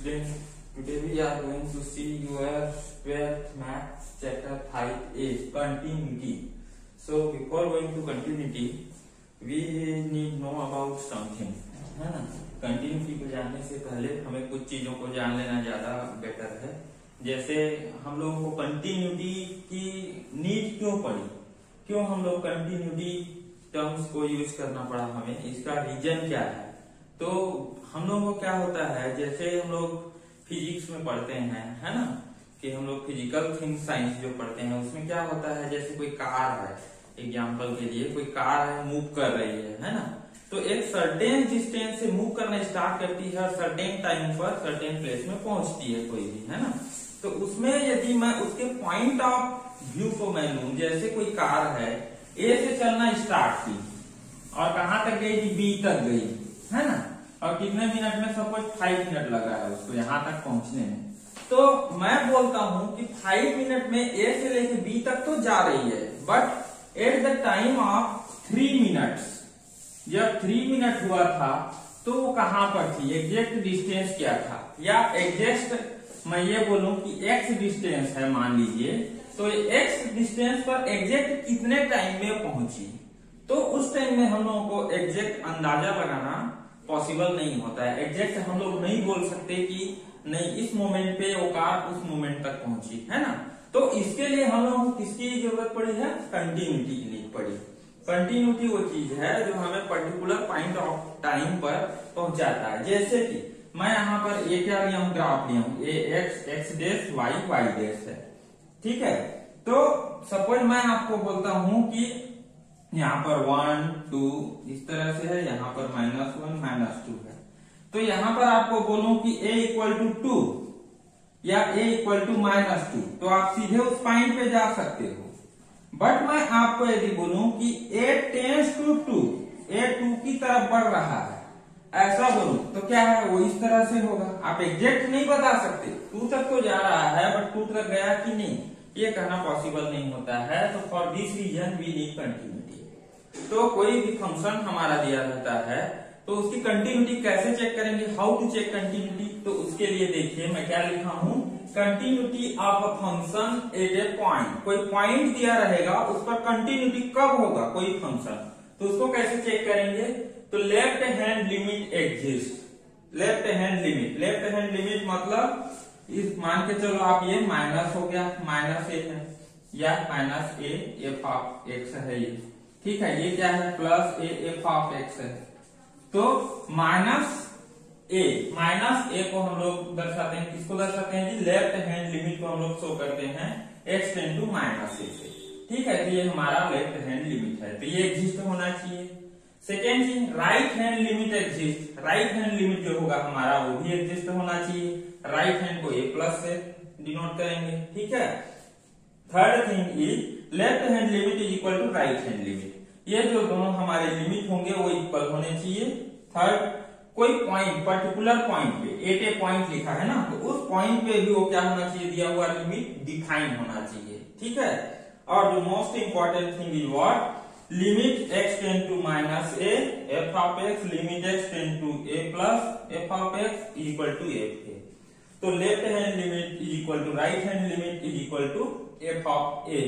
students, today we are going to see your 12th math chapter 5a continuity. So before going to continuity, we need know about something, है ना। Continuity को जानने से पहले हमें कुछ चीजों को जान लेना ज्यादा बेटर है। जैसे हम लोगों को कंटिन्यूटी की नीड क्यों पड़ी, क्यों हम लोग कंटिन्यूटी टर्म्स को यूज करना पड़ा हमें, इसका रीजन क्या है। तो हम लोगों को क्या होता है, जैसे हम लोग फिजिक्स में पढ़ते हैं, है ना, कि हम लोग फिजिकल थिंग साइंस जो पढ़ते हैं उसमें क्या होता है, जैसे कोई कार है, एग्जांपल के लिए कोई कार है, मूव कर रही है ना, तो एक सर्टेन डिस्टेंस से मूव करना स्टार्ट करती है और सर्टेन टाइम पर सर्टेन प्लेस में पहुंचती है कोई भी, है ना। तो उसमें यदि मैं उसके पॉइंट ऑफ व्यू को मैं लूं, जैसे कोई कार है ए से चलना स्टार्ट की और कहां तक गई थी, बी तक गई, है ना, और कितने मिनट में, सपोज 5 मिनट लगा है उसको यहां तक पहुंचने में। तो मैं बोलता हूं कि 5 मिनट में ए से लेके बी तक तो जा रही है, but at the time of 3 minutes, जब 3 मिनट हुआ था तो वो कहां पर थी, एग्जैक्ट डिस्टेंस क्या था, या एग्जैक्ट मैं ये बोलूं कि एक्स डिस्टेंस है मान लीजिए, तो एक्स डिस्टेंस पर एग्जैक्ट कितने टाइम में पहुंची। तो उस टाइम में हम लोगों को एग्जैक्ट अंदाजा लगाना पॉसिबल नहीं होता है। एग्जैक्ट हम लोग नहीं बोल सकते कि नहीं इस मोमेंट पे वो कार उस मोमेंट तक पहुंची, है ना। तो इसके लिए हम लोगों को किसकी जरूरत पड़ी है, कंटिन्यूटी की नीड पड़ी। कंटिन्यूटी वो चीज है जो हमें पर्टिकुलर पॉइंट ऑफ टाइम पर पहुंचाता है। जैसे कि मैं यहाँ पर ये क्या लिया हूँ, ग्राफ लिया हूँ, A x x dash y y dash है, ठीक है। तो सपोज मैं आपको बोलता हूं कि यहाँ पर 1 2 इस तरह से है, यहाँ पर -1 -2 है। तो यहाँ पर आपको बोलूं कि a इक्वल टू 2 या a इक्वल टू -2, तो आप सीधे उस पॉइंट पे जा सकते हो। बट मैं आपको यदि बोलूं कि a टेंड्स टू 2, a 2 की तरफ बढ़ रहा है, ऐसा बोलूं तो क्या है, वो इस तरह से होगा। आप एग्जैक्ट नहीं बता सकते, 2 तक तो जा रहा है बट 2 तक गया कि नहीं, ये कहना पॉसिबल नहीं होता है। तो for this reason we need continuity. तो कोई भी फंक्शन हमारा दिया रहता है तो उसकी कंटिन्यूटी कैसे चेक करेंगे, हाउ टू चेक कंटिन्यूटी। तो उसके लिए देखिए मैं क्या लिखा हूं, continuity of a function at A point. कोई पॉइंट दिया रहेगा उस पर कंटिन्यूटी कब होगा कोई फंक्शन, तो उसको कैसे चेक करेंगे, तो left hand limit exist. Left hand limit, left hand limit मतलब इस मान के चलो आप ये माइनस हो गया, -a है या -a f ऑफ x है ये, ठीक है। ये क्या है, +a f ऑफ x है। तो -a को हम लोग दर्शाते हैं, किसको दर्शाते हैं जी, लेफ्ट हैंड लिमिट को हम लोग शो करते हैं x टेंड टू -a से, ठीक है। तो ये हमारा लेफ्ट हैंड लिमिट है, तो ये एग्जिस्ट होना चाहिए। Second thing, right hand limit exist. Right hand limit जो होगा हमारा वो भी एग्जिस्ट होना चाहिए। राइट हैंड को a+ से डिनोट करेंगे, ठीक है। Third thing is left hand limit is equal to right hand limit. ये जो दोनों हमारे लिमिट होंगे वो इक्वल होने चाहिए। थर्ड, कोई पॉइंट, पर्टिकुलर पॉइंट पे, एट ए पॉइंट लिखा है ना, तो उस पॉइंट पे भी वो क्या होना चाहिए, दिया हुआ लिमिट डिफाइन होना चाहिए, ठीक है। और जो most important thing is what, limit x tend to -a f of x, limit x tend to a plus f of x is equal to fa। तो left hand limit is equal to right hand limit is equal to f of a।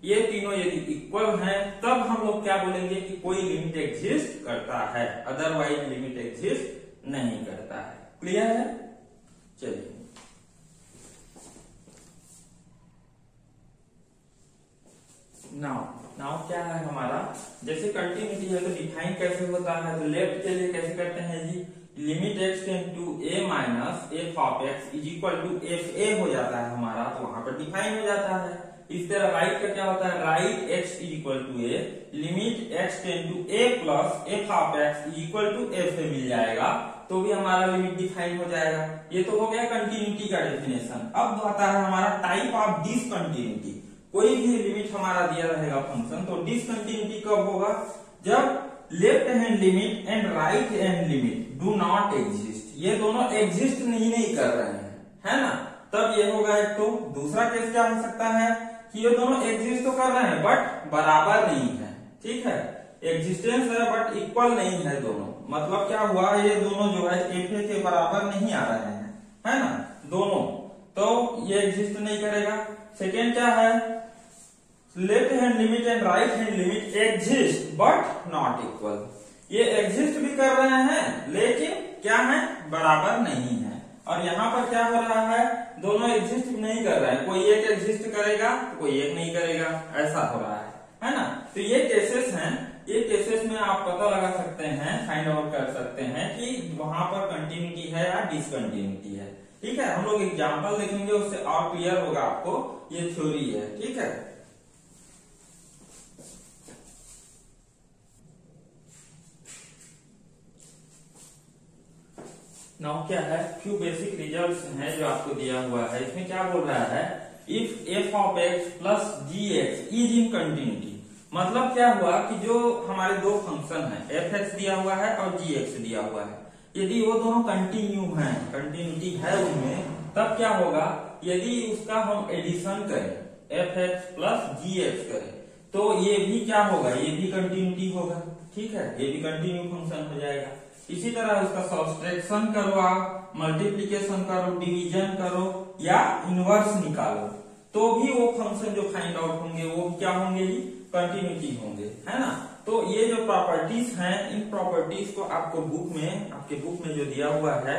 ये तीनों यदि equal हैं तब हम लोग क्या बोलेंगे कि कोई लिमिट एग्जिस्ट करता है, अदरवाइज लिमिट एग्जिस्ट नहीं करता है। क्लियर है, चलिए नाउ क्या है हमारा, जैसे कंटिन्यूटी है तो डिफाइन कैसे होता है, तो लेफ्ट के लिए कैसे करते हैं जी, limit x tend to a minus f of x is equal to fa हो जाता है हमारा, तो वहां पर डिफाइन हो जाता है। इस तरह राइट का क्या होता है, right x is equal to a, limit x tend to a plus f of x is equal to fa मिल जाएगा, तो भी हमारा लिमिट डिफाइन हो जाएगा। ये तो हो गया कंटिन्यूटी का डेफिनेशन। अब आता है हमारा टाइप ऑफ डिसकंटिन्यूटी। कोई भी लिमिट हमारा दिया रहेगा फंक्शन, तो डिसकंटिन्यूटी कब होगा, जब left hand limit and right hand limit do not exist, ये दोनों एग्जिस्ट नहीं कर रहे हैं, है ना, तब ये होगा एक। तो दूसरा केस क्या हो सकता है कि ये दोनों एग्जिस्ट तो कर रहे हैं बट बराबर नहीं है, ठीक है, एग्जिस्टेंस है बट इक्वल नहीं है दोनों। मतलब क्या हुआ, ये दोनों जो है fa के बराबर नहीं आ रहे हैं, है ना, दोनों, तो ये एग्जिस्ट नहीं करेगा। सेकेंड क्या है, left hand limit and right hand limit exist but not equal. ये एग्जिस्ट भी कर रहे हैं लेकिन क्या है, बराबर नहीं है। और यहाँ पर क्या हो रहा है, दोनों एग्जिस्ट नहीं कर रहे हैं, कोई एक एग्जिस्ट करेगा कोई एक नहीं करेगा, ऐसा हो रहा है ना। तो ये केसेस हैं, ये केसेस में आप पता लगा सकते हैं, फाइंड आउट कर सकते हैं कि वहां पर कंटिन्यूटी है या डिसकंटिन्यूटी है। ठीक है, हम लोग एग्जाम्पल देखेंगे, उससे और क्लियर होगा आपको, ये थ्योरी है। ठीक है, नाउ क्या है, फ्यू बेसिक रिजल्ट्स हैं जो आपको दिया हुआ है। इसमें क्या बोल रहा है, if f of x plus g x is in continuity. मतलब क्या हुआ कि जो हमारे दो फंक्शन है, एफ एक्स दिया हुआ है और जी एक्स दिया हुआ है, यदि वो दोनों कंटिन्यू हैं, कंटिन्यूटी है उनमें, तब क्या होगा, यदि उसका हम एडिशन करें, F x plus g x करें, तो ये भी क्या होगा, ये भी कंटिन्यूटी होगा। ठीक है, ये भी कंटिन्यू फंक्शन हो जाएगा। इसी तरह उसका सब्सट्रैक्शन करो आप, मल्टीप्लीकेशन करो, डिवीजन करो या इनवर्स निकालो, तो भी वो फंक्शन जो फाइंड आउट होंगे वो क्या होंगे जी, कंटिन्यूटी होंगे, है ना। तो ये जो प्रॉपर्टीज हैं, इन प्रॉपर्टीज को आपको बुक में, आपके बुक में जो दिया हुआ है,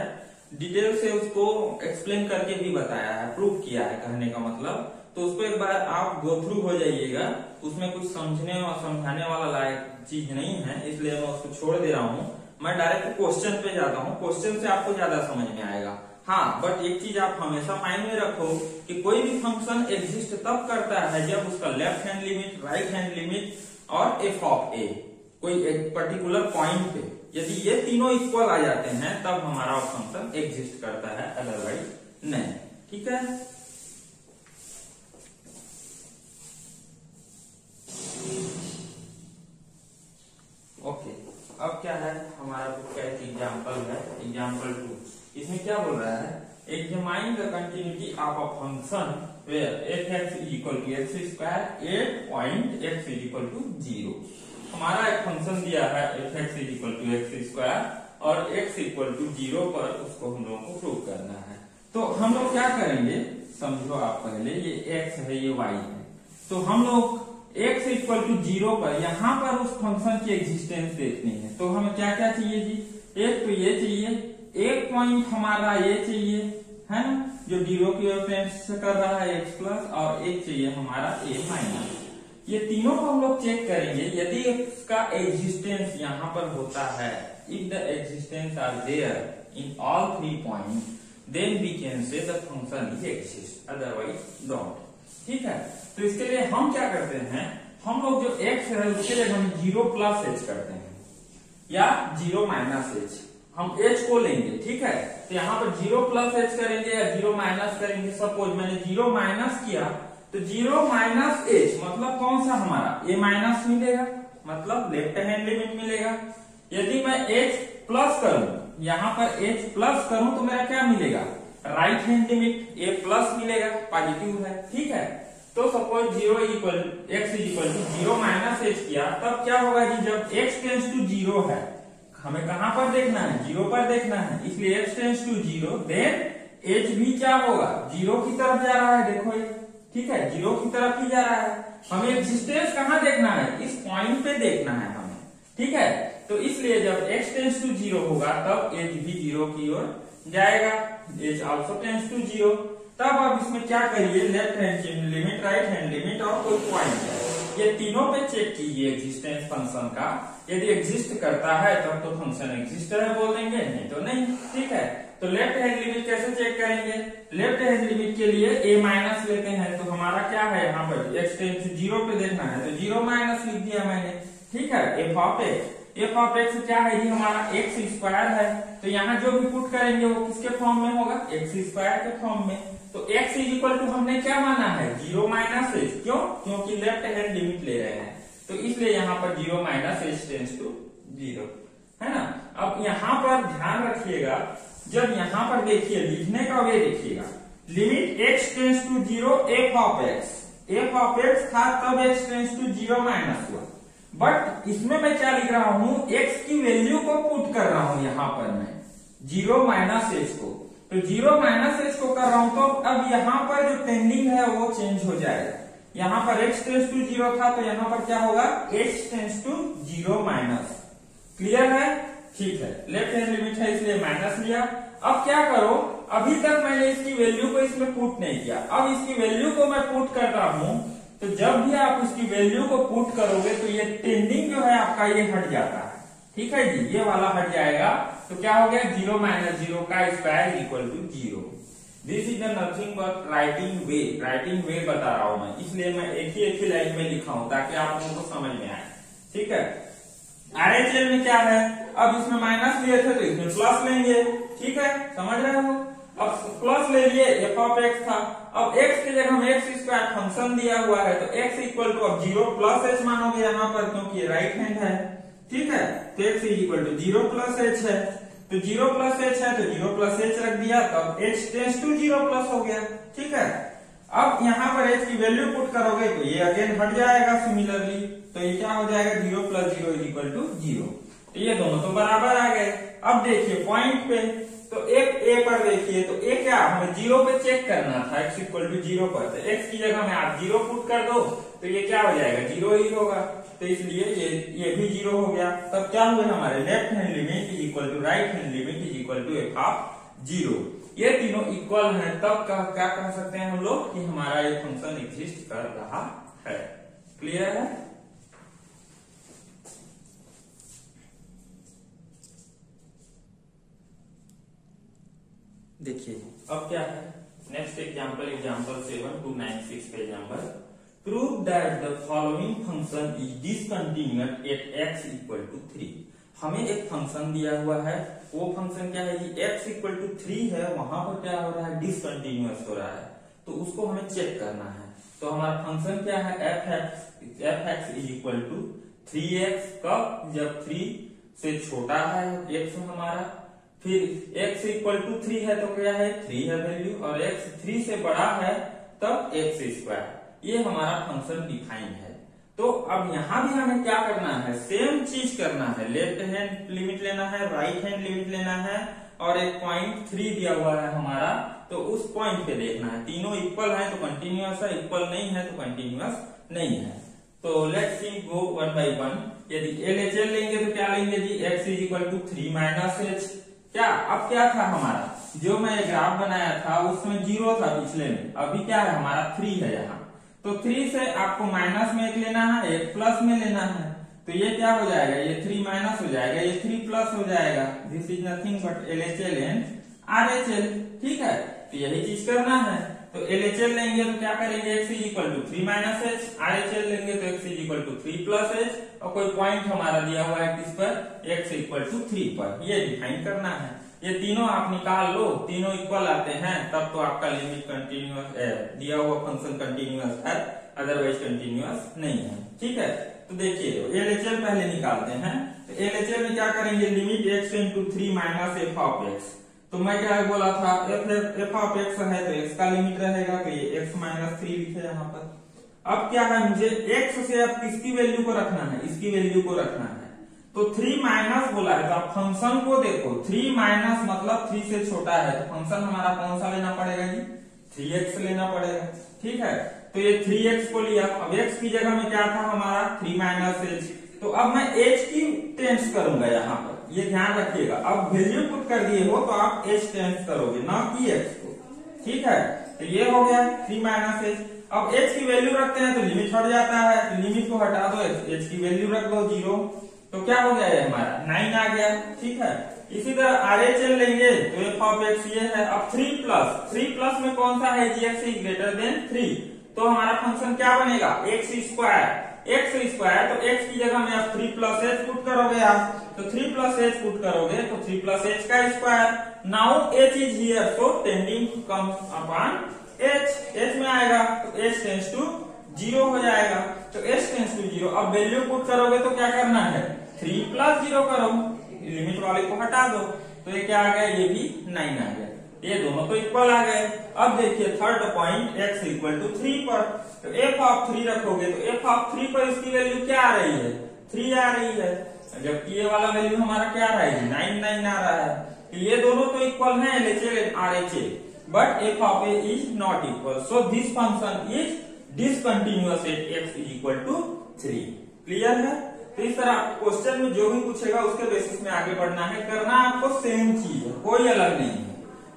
डिटेल से उसको एक्सप्लेन करके भी बताया है, प्रूव किया है, कहने का मतलब। तो उसको एक बार आप गो थ्रू हो जाइएगा, उसमें कुछ समझने और समझाने वाला लायक चीज नहीं है, इसलिए मैं उसको छोड़ दे रहा हूँ। मैं डायरेक्ट क्वेश्चन पे जाता हूँ, क्वेश्चन से आपको ज्यादा समझ में आएगा। हाँ, बट एक चीज आप हमेशा माइंड में रखो कि कोई भी फंक्शन एग्जिस्ट तब करता है जब उसका left hand limit, right hand limit और एफ ऑफ ए कोई एक पर्टिकुलर पॉइंट पे, यदि ये तीनों इक्वल आ जाते हैं तब हमारा फंक्शन एग्जिस्ट करता है, अदरवाइज नहीं। ठीक है, ओके। अब क्या है, हमारा बुक का एक एग्जाम्पल है, एग्जाम्पल 2। इसमें क्या बोल रहा है, examine the continuity of a function where f x is equal to x square at point x is equal to 0। हमारा एक फंक्शन दिया है f x is equal to x square और एक्स इक्वल टू 0 पर उसको हम लोगों को प्रूव करना है। तो हम लोग क्या करेंगे, समझो आप पहले, ये एक्स है, ये वाई है, तो हम लोग x इक्वल टू 0 पर यहाँ पर उस फंक्शन की एग्जिस्टेंस देखनी है। तो हमें क्या क्या चाहिए जी, एक तो ये चाहिए, एक पॉइंट हमारा ये चाहिए, है ना, जो 0 की रेफरेंस से कर रहा है x प्लस, और एक चाहिए हमारा a माइनस। ये तीनों को हम लोग चेक करेंगे, यदि इसका एग्जिस्टेंस यहाँ पर होता है, if the existence are there in all 3 point, then we can say the function is exist, otherwise don't. ठीक है, तो इसके लिए हम क्या करते हैं, हम लोग जो x है उसके लिए हम 0 प्लस h करते हैं या 0 माइनस h, हम h को लेंगे। ठीक है, तो यहाँ पर 0 प्लस h करेंगे या 0 माइनस करेंगे। सपोज मैंने 0 माइनस किया तो 0 माइनस h मतलब कौन सा, हमारा a माइनस मिलेगा, मतलब लेफ्ट हैंड लिमिट मिलेगा। यदि मैं h प्लस करूं, यहाँ पर h प्लस करूं तो मेरा क्या मिलेगा, right hand limit a plus मिलेगा, पॉजिटिव है। ठीक है, तो suppose 0 equal x equal to 0 minus h किया, तब क्या होगा जी, जब x टेंस टू 0 है, हमें कहां पर देखना है, 0 पर देखना है, इसलिए x tends to 0, then h भी क्या होगा, 0 की तरफ जा रहा है। देखो ये, ठीक है, 0 की तरफ ही जा रहा है। हमें एग्जिस्टेंस कहाँ देखना है, इस पॉइंट पे देखना है हमें। ठीक है, तो इसलिए जब x टेंस टू 0 होगा तब h भी 0 की ओर जाएगा, h ऑल्सो टेंस टू 0। तब अब इसमें क्या करिए, left hand limit, right hand limit और कोई पॉइंट है, ये तीनों पे चेक कीजिए एग्जिस्टेंस फंक्शन का। यदि एग्जिस्ट करता है तब तो फंक्शन एग्जिस्ट है बोल देंगे, नहीं तो नहीं। ठीक है, तो लेफ्ट हैंड लिमिट कैसे चेक करेंगे, लेफ्ट हैंड लिमिट के लिए a माइनस लेते हैं, तो हमारा क्या है, यहाँ पर x टेंस टू 0 पे देखना है, तो 0 माइनस लिख दिया मैंने। ठीक है, एफ ऑफ एक्स क्या है जी, हमारा एक्स स्क्वायर है, तो यहाँ जो भी पुट करेंगे वो किसके फॉर्म में होगा, एक्स स्क्वायर के फॉर्म में। तो x इज इक्वल टू हमने क्या माना है, 0 माइनस एच, क्यों, क्योंकि लेफ्ट हैंड लिमिट ले रहे हैं, तो इसलिए यहाँ पर 0 माइनस एच टेंस टू 0, है ना। अब यहाँ पर ध्यान रखिएगा, जब यहाँ पर देखिए लिखने का वे देखिएगा, limit x tends to 0 f of x था, तब x टेंस टू 0 माइनस हुआ, बट इसमें मैं क्या लिख रहा हूँ, x की वैल्यू को पुट कर रहा हूँ यहाँ पर मैं 0 माइनस एच को, तो 0 माइनस एच को कर रहा हूं, तो अब यहाँ पर जो टेंडिंग है वो चेंज हो जाएगा। यहाँ पर x टेंस टू 0 था, तो यहाँ पर क्या होगा, h tends to 0 minus. Clear है? ठीक है, लेफ्ट हैंड लिमिट है इसलिए माइनस लिया। अब क्या करो, अभी तक मैंने इसकी वैल्यू को इसमें पुट नहीं किया, अब इसकी वैल्यू को मैं पुट कर रहा हूं। तो जब भी आप उसकी वैल्यू को पुट करोगे तो ये टेंडिंग जो है आपका ये हट जाता है। ठीक है जी, ये वाला हट जाएगा। तो क्या हो गया, 0 माइनस 0 का square equal to 0। This is nothing but writing way. Writing way बता रहा हूं मैं, इसलिए मैं एक ही लाइन में लिखा हूं ताकि आप लोगों को समझ में आए। ठीक है, RHL में क्या है, अब इसमें माइनस लिए थे तो इसमें प्लस लेंगे। ठीक है, समझ रहे हो? अब प्लस ले लिए, एफ ऑफ एक्स था, अब एक्स की जगह हम एक्स स्क्वायर फंक्शन दिया हुआ है, तो एक्स इक्वल टू अब 0 प्लस एच मानोगे यहाँ पर, क्योंकि ये राइट हैंड है। ठीक है, तो x is equal to 0 plus h है, तो 0 प्लस एच है तो 0 प्लस एच रख दिया, तब एच टेंस टू 0 प्लस हो गया। ठीक है, अब यहाँ पर एच की वैल्यू पुट करोगे तो ये अगेन हट जाएगा सिमिलरली, तो ये क्या हो जाएगा, 0 प्लस 0 इज इक्वल टू 0। तो ये दोनों तो बराबर आ गए। अब देखिए पॉइंट पे, तो एक ए पर देखिए, तो ए क्या हमें 0 पे चेक करना था, x इक्वल टू 0 पर, तो x की जगह में आप 0 पुट कर दो तो ये क्या हो जाएगा, 0 ही होगा, तो इसलिए ये भी 0 हो गया। तब क्या हुए हमारे left hand limit is equal to right hand limit is equal to f of 0। ये तीनों इक्वल हैं, तब क्या कह सकते हैं हम लोग कि हमारा ये फंक्शन एग्जिस्ट कर रहा है। क्लियर है? देखिए अब क्या है, next example 7296 page number. Prove that the following function is discontinuous at x equal to 3। हमें एक फंक्शन दिया हुआ है, वो फंक्शन क्या है जी, x इक्वल टू 3 है, वहां पर क्या हो रहा है, डिसकंटिन्यूअस हो रहा है, तो उसको हमें चेक करना है। तो हमारा फंक्शन क्या है, f x is equal to 3x, कब, जब 3 से छोटा है x हमारा, फिर x इक्वल टू 3 है तो क्या है, 3 है वैल्यू, और x 3 से बड़ा है तब x स्क्वायर। ये हमारा फंक्शन डिफाइन है। तो अब यहाँ भी हमें क्या करना है, सेम चीज करना है, लेफ्ट हैंड लिमिट लेना है, राइट हैंड लिमिट लेना है, और एक पॉइंट 3 दिया हुआ है हमारा, तो उस पॉइंट पे देखना है। तीनों इक्वल है तो कंटिन्यूअस है, इक्वल नहीं है तो कंटिन्यूअस नहीं है। तो let's see go one by one. यदि LHL लेंगे तो क्या लेंगे जी, x is equal to 3 minus h. क्या अब क्या था हमारा, जो मैं ग्राफ बनाया था उसमें 0 था पिछले में, अभी क्या है हमारा 3 है यहाँ, तो 3 से आपको माइनस में एक लेना है, एक प्लस में लेना है, तो ये क्या हो जाएगा, ये 3 माइनस हो जाएगा, ये 3 प्लस हो जाएगा। This is nothing but LHL and RHL। ठीक है, तो यही चीज करना है। तो LHL लेंगे तो क्या करेंगे, x is equal to 3 minus h, RHL लेंगे तो x is equal to 3 plus h, और कोई पॉइंट हमारा दिया हुआ है किस पर, x इक्वल टू 3 पर, ये डिफाइन करना है। ये तीनों आप निकाल लो, तीनों इक्वल आते हैं तब तो आपका लिमिट कंटिन्यूअस है, दिया हुआ फंक्शन कंटिन्यूअस है, अदरवाइज कंटिन्यूअस नहीं है। ठीक है, तो देखिए LHL पहले निकालते हैं। तो LHL में क्या करेंगे, limit x into 3 minus F of x. तो मैं क्या बोला था, एफ ऑफ एक्स है तो x का लिमिट रहेगा, तो ये x माइनस 3 लिखे यहाँ पर। अब क्या है, मुझे x से अब किसकी वैल्यू को रखना है, इसकी वैल्यू को रखना है। तो 3 माइनस बोला है तो आप फंक्शन को देखो, 3 माइनस मतलब 3 से छोटा है, तो फंक्शन हमारा कौन सा लेना पड़ेगा जी, 3x लेना पड़ेगा। ठीक है, तो ये 3x को लिया, अब x की जगह में क्या था हमारा 3 माइनस एच, तो अब मैं h की टेंस करूंगा यहाँ पर, ये ध्यान रखिएगा। अब वैल्यू पुट कर दिए हो तो आप h टेंस करोगे, ना कि x को। ठीक है, तो ये हो गया 3 माइनस एच। अब h की वैल्यू रखते हैं तो लिमिट हट जाता है, तो लिमिट को हटा दो, h की वैल्यू रख दो 0, तो क्या हो गया ये हमारा 9 आ गया। ठीक है, इसी तरह RHL लेंगे तो एफ ऑफ एक्स ये है। अब 3 प्लस में कौन सा है जी, x इज ग्रेटर देन 3, तो हमारा फंक्शन क्या बनेगा, x स्क्वायर। तो x की जगह में आप 3 प्लस एच पुट करोगे आप, तो 3 प्लस एच पुट करोगे तो 3 प्लस एच का square. Now h is here, so tending comes upon h में आएगा, तो h टेंस टू 0 हो जाएगा, तो h टेंस टू 0। अब वैल्यू पुट करोगे तो क्या करना है, 3 प्लस 0 करो, लिमिट वाले को हटा दो, तो ये क्या आ गया, ये भी 9 आ गया, ये दोनों तो इक्वल आ गए। अब देखिए third point x equal to 3 पर, तो एफ ऑफ 3 रखोगे, तो एफ ऑफ 3 पर इसकी वैल्यू क्या आ रही है, 3 आ रही है, जबकि ये वाला वैल्यू हमारा क्या आ रहा है, 9 आ रहा है। ये दोनों तो इक्वल हैं LHL and RHL, but f of a is not equal, so this function is discontinuous at x is equal to 3। Clear है? तो इस तरह क्वेश्चन में जो भी पूछेगा उसके बेसिस में आगे बढ़ना है। करना आपको सेम चीज है, कोई अलग नहीं है।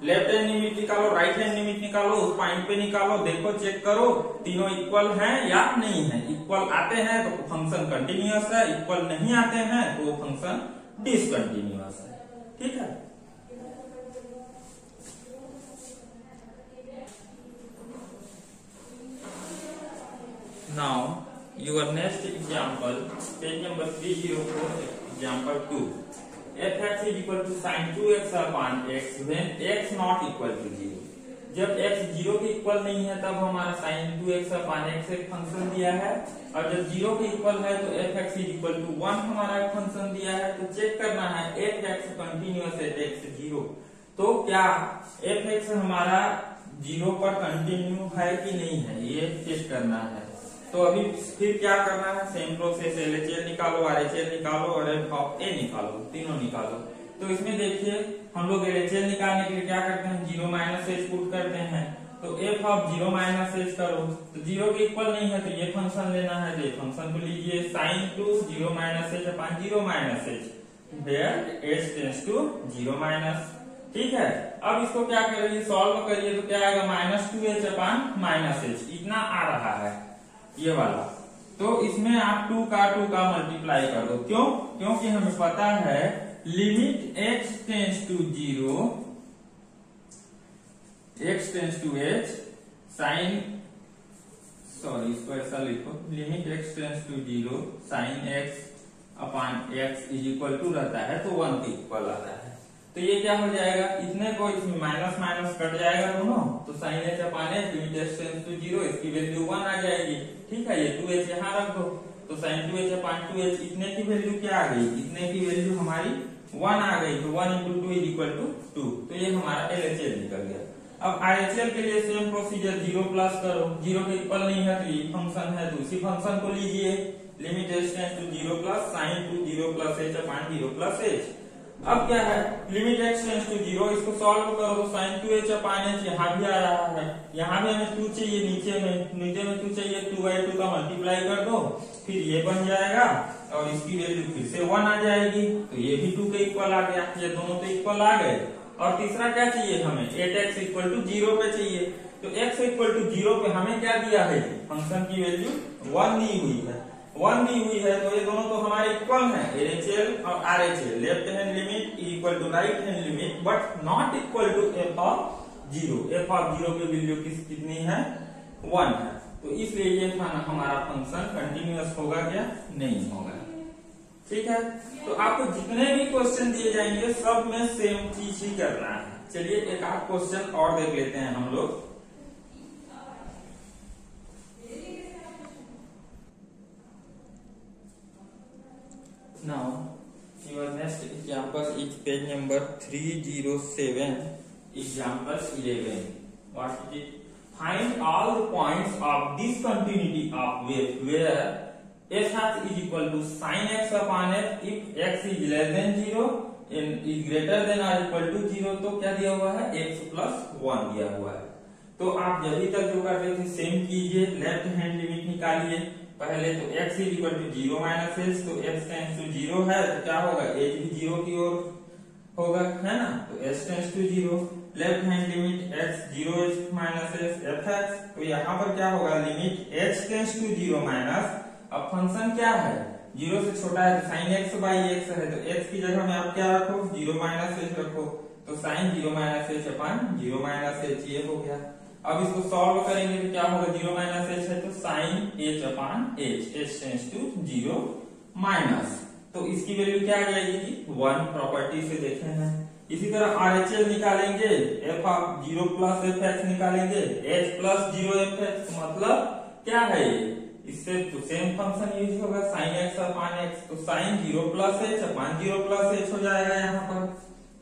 लेफ्ट हैंड लिमिट निकालो, राइट हैंड लिमिट निकालो, उस पॉइंट पे निकालो, देखो चेक करो तीनों इक्वल हैं या नहीं है। इक्वल आते हैं तो फंक्शन कंटिन्यूअस है, इक्वल नहीं आते हैं तो फंक्शन डिसकंटिन्यूअस है। ठीक है, now your next example, page number 304, example 2। f(x) is equal to sin 2x upon x when x not equal to 0। जब x 0 के इक्वल नहीं है तब हमारा sin 2x upon x एक फंक्शन दिया है, और जब 0 के इक्वल है तो f(x) is equal to 1 हमारा एक फंक्शन दिया है। तो चेक करना है f(x) कंटिन्यूअस एट x 0, तो क्या f(x) हमारा 0 पर कंटिन्यू है कि नहीं है, ये टेस्ट करना है। तो अभी फिर क्या करना है, सेम प्रोसेस, LHL निकालो, RHL निकालो और f of a निकालो, तीनों निकालो। तो इसमें देखिए हम लोग LHL निकालने के लिए क्या करते हैं, 0 माइनस h पुट करते हैं। तो f of 0 माइनस h करो, तो 0 के इक्वल नहीं है तो ये फंक्शन लेना है, ये फंक्शन को लीजिए sin 2 0 minus h upon 0 minus h, where h tends to 0 minus. ठीक है, अब इसको क्या करिए, सॉल्व करिए, तो क्या आएगा -2h अपन -h, इतना आ रहा है ये वाला। तो इसमें आप 2 का मल्टीप्लाई कर दो। क्यों? क्योंकि हमें पता है limit x tends to 0, x tends to h sine, sorry इसको ऐसा लिखो, limit x tends to 0 sine x upon x is equal to रहता है तो 1 के इक्वल आता है। तो ये क्या हो जाएगा, इतने को इसमें माइनस माइनस कट जाएगा दोनों, तो sine h upon h limit x tends to 0, इसकी वैल्यू 1 आ जाएगी। ठीक है, ये 2h यहाँ रख दो, तो साइन 2h अपॉन 2h, इतने की वैल्यू क्या आ गई, इतने की वैल्यू हमारी 1 आ गई, तो 1 into 2 इज इक्वल टू 2। तो ये हमारा LHL निकल गया। अब RHL के लिए सेम प्रोसीजर, 0 प्लस करो, 0 के इक्वल नहीं है तो ये फंक्शन है, तो उसी फंक्शन को लीजिए, limit h tends to 0 plus sine 2 0 plus h upon 0 plus h। अब क्या है, लिमिट x टेंस टू 0, इसको सॉल्व करो तो साइन 2h अपॉन h यहाँ भी आ रहा है, यहाँ भी हमें 2 चाहिए, नीचे में 2 चाहिए, 2/2 का मल्टीप्लाई कर दो, फिर ये बन जाएगा और इसकी वैल्यू फिर से 1 आ जाएगी, तो ये भी 2 के इक्वल आ गया, ये दोनों तो इक्वल आ गए। और तीसरा क्या चाहिए हमें, 8x इक्वल टू 0 पे चाहिए, तो x इक्वल टू 0 पे हमें क्या दिया है, फंक्शन की वैल्यू 1 दी हुई है, 1 दी हुई है, तो ये दोनों तो हमारे इक्वल हैं, LHL और RHL, left hand limit equal to right hand limit, but not equal to f of 0। f of 0 की वैल्यू कितनी है, 1 है, तो इसलिए ये हमारा फंक्शन कंटिन्यूअस होगा क्या, नहीं होगा। ठीक है, तो आपको जितने भी क्वेश्चन दिए जाएंगे सब में सेम चीज ही करना है। चलिए एक आध क्वेश्चन और देख लेते हैं हम लोग। Now, your next example is page number 307, example 11. What is it? Find all the points of discontinuity of wave where f(x) is equal to sin x upon f if x is less than 0 and is greater than or equal to 0। तो क्या दिया हुआ है, x plus 1 दिया हुआ है। तो आप जब तक जो कर रहे थे सेम कीजिए, लेफ्ट हैंड लिमिट निकालिए पहले, तो x is equal to 0 minus h, तो x टेंस टू 0 है तो क्या होगा, h भी 0 की ओर होगा, है ना, तो h tends to 0, left hand limit x 0h minus h f(x), तो यहाँ पर क्या होगा, limit h tends to 0 minus, अब फंक्शन क्या है, 0 से छोटा है तो साइन x बाई x है, तो h की जगह में आप क्या रखो, 0 माइनस h रखो, तो साइन 0 माइनस h अपन 0 माइनस h, ये हो गया। अब इसको सॉल्व करेंगे तो क्या होगा, 0 माइनस h है तो sine h upon h, h tends to 0 minus, तो इसकी वैल्यू क्या आ जाएगी, 1, प्रॉपर्टी से देखे हैं। इसी तरह RHL निकालेंगे, f ऑफ 0 प्लस f(x) निकालेंगे, h प्लस 0 f(x), मतलब क्या है ये, इससे तो सेम फंक्शन यूज होगा, साइन x अपॉन x, तो sine 0 plus h upon 0 plus h हो जाएगा यहाँ पर।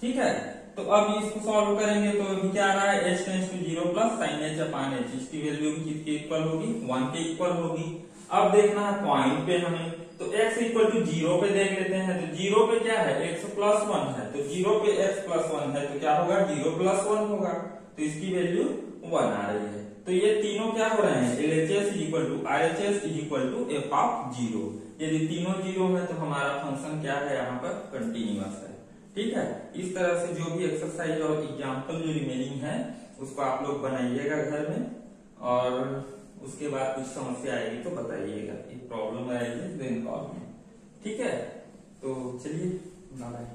ठीक है, तो अब इसको सॉल्व करेंगे तो अभी क्या आ रहा है, h tends to 0 plus sine h upon h, इसकी वैल्यू किसके इक्वल होगी, 1 के इक्वल होगी। अब देखना है पॉइंट पे हमें, तो x इक्वल टू 0 पे देख लेते हैं। तो 0 पे क्या है, x प्लस 1 है, तो 0 पे x प्लस 1 है तो क्या होगा, 0 प्लस 1 होगा, तो इसकी वैल्यू 1 आ रही है। तो ये तीनों क्या हो रहे हैं, LHS equal to RHS equal to f of 0। यदि तीनों 0 है तो हमारा फंक्शन क्या है, यहाँ पर कंटिन्यूअस है। ठीक है, इस तरह से जो भी एक्सरसाइज और एग्जाम्पल जो रिमेनिंग है उसको आप लोग बनाइएगा घर में, और उसके बाद कुछ समस्या आएगी तो बताइएगा, एक प्रॉब्लम आएगी तो इनको। ठीक है, तो चलिए बाय।